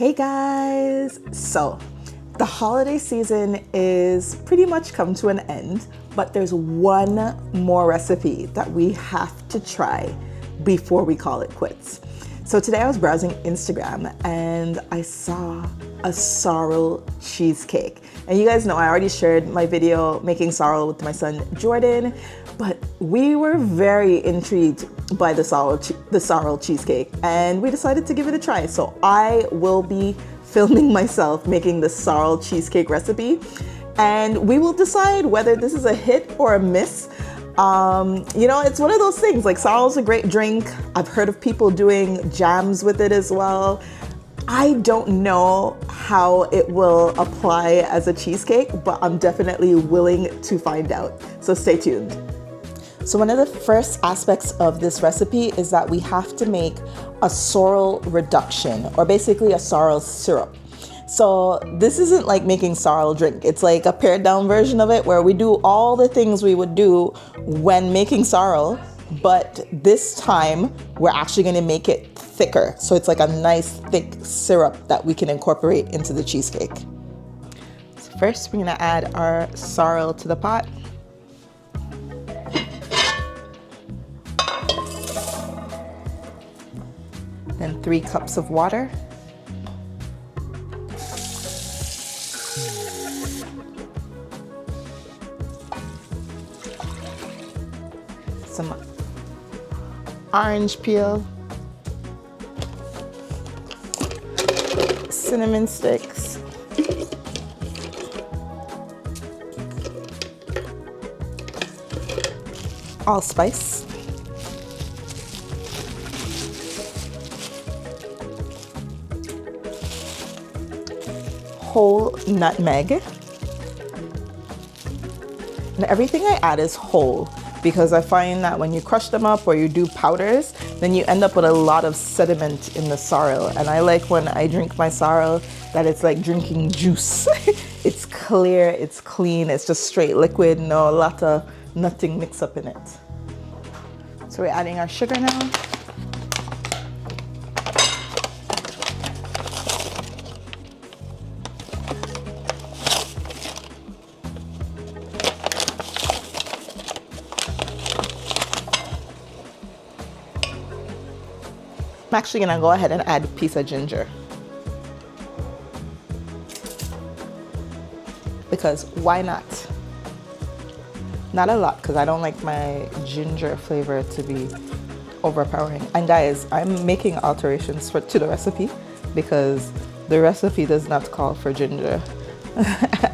Hey guys! So, the holiday season is pretty much come to an end, but there's one more recipe that we have to try before we call it quits. So today I was browsing Instagram and I saw a sorrel cheesecake. And you guys know I already shared my video making sorrel with my son Jordan, but we were very intrigued by the sorrel cheesecake and we decided to give it a try. So I will be filming myself making the sorrel cheesecake recipe and we will decide whether this is a hit or a miss. You know, it's one of those things, like sorrel's a great drink. I've heard of people doing jams with it as well. I don't know how it will apply as a cheesecake, but I'm definitely willing to find out. So stay tuned. So one of the first aspects of this recipe is that we have to make a sorrel reduction, or basically a sorrel syrup. So this isn't like making sorrel drink. It's like a pared down version of it where we do all the things we would do when making sorrel, but this time we're actually gonna make it thicker. So it's like a nice thick syrup that we can incorporate into the cheesecake. So first we're gonna add our sorrel to the pot. Then 3 cups of water. Some orange peel, cinnamon sticks, allspice, whole nutmeg, and everything I add is whole, because I find that when you crush them up or you do powders, then you end up with a lot of sediment in the sorrel. And I like when I drink my sorrel that it's like drinking juice. It's clear, it's clean, it's just straight liquid, nothing mixed up in it. So we're adding our sugar now. I'm actually gonna go ahead and add a piece of ginger, because why not? Not a lot, because I don't like my ginger flavor to be overpowering. And guys, I'm making alterations to the recipe because the recipe does not call for ginger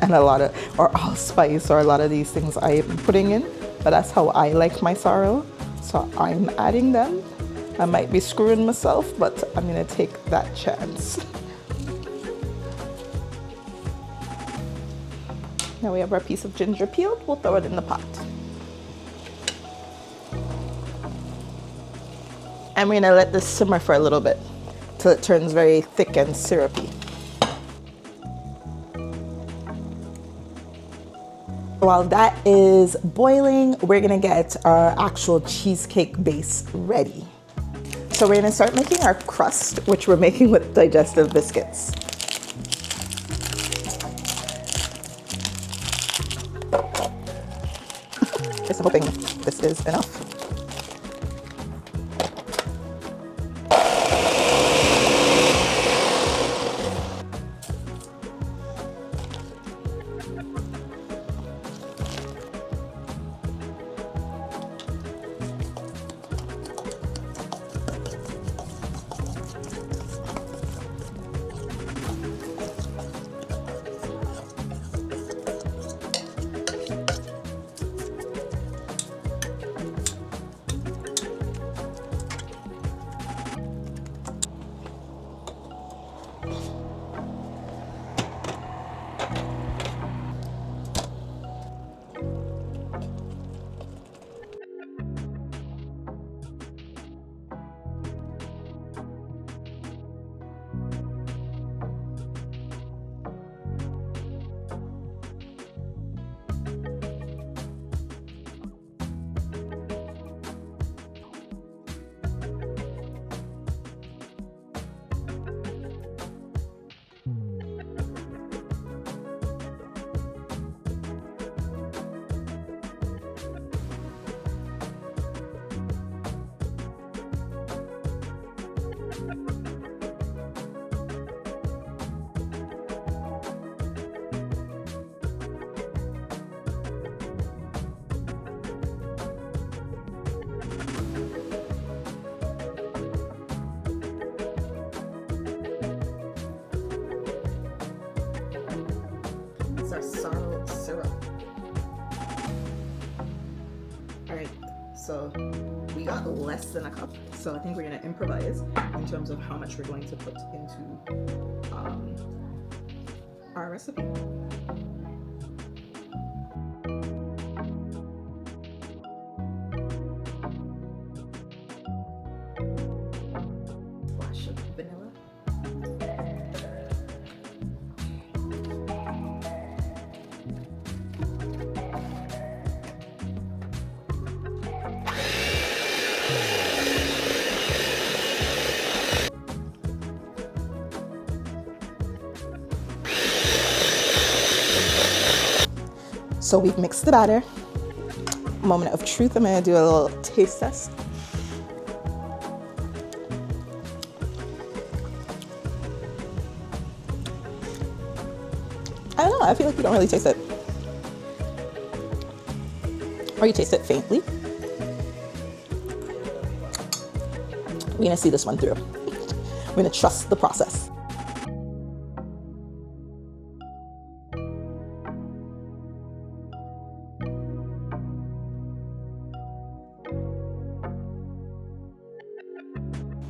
and or allspice or a lot of these things I am putting in, but that's how I like my sorrel, so I'm adding them. I might be screwing myself, but I'm gonna take that chance. Now we have our piece of ginger peeled, we'll throw it in the pot. And we're gonna let this simmer for a little bit till it turns very thick and syrupy. While that is boiling, we're gonna get our actual cheesecake base ready. So we're gonna start making our crust, which we're making with digestive biscuits. Just hoping this is enough. right, so we got less than a cup, so I think we're gonna improvise in terms of how much we're going to put into our recipe. Splash of vanilla. So we've mixed the batter. Moment of truth, I'm gonna do a little taste test. I don't know, I feel like you don't really taste it. Or you taste it faintly. We're gonna see this one through. We're gonna trust the process.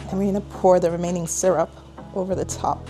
And we're gonna pour the remaining syrup over the top.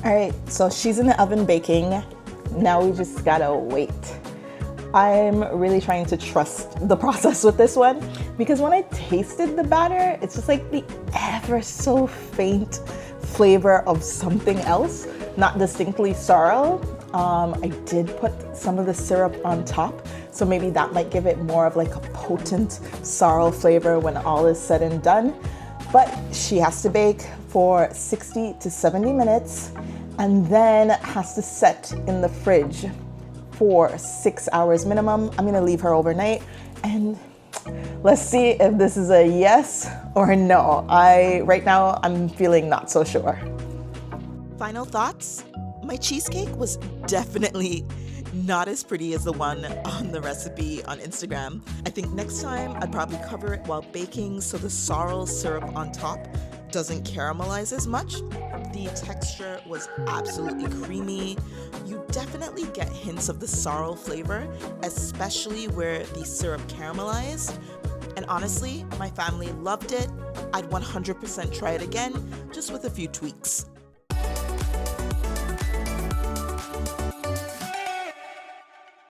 All right, so she's in the oven baking. Now we just gotta wait. I'm really trying to trust the process with this one because when I tasted the batter, it's just like the ever so faint flavor of something else, not distinctly sorrel. I did put some of the syrup on top, so maybe that might give it more of like a potent sorrel flavor when all is said and done. But she has to bake for 60 to 70 minutes and then has to set in the fridge for 6 hours minimum. I'm gonna leave her overnight and let's see if this is a yes or no. Right now I'm feeling not so sure. Final thoughts? My cheesecake was definitely not as pretty as the one on the recipe on Instagram. I think next time I'd probably cover it while baking so the sorrel syrup on top doesn't caramelize as much. The texture was absolutely creamy. You definitely get hints of the sorrel flavor, especially where the syrup caramelized. And honestly, my family loved it. I'd 100% try it again, just with a few tweaks.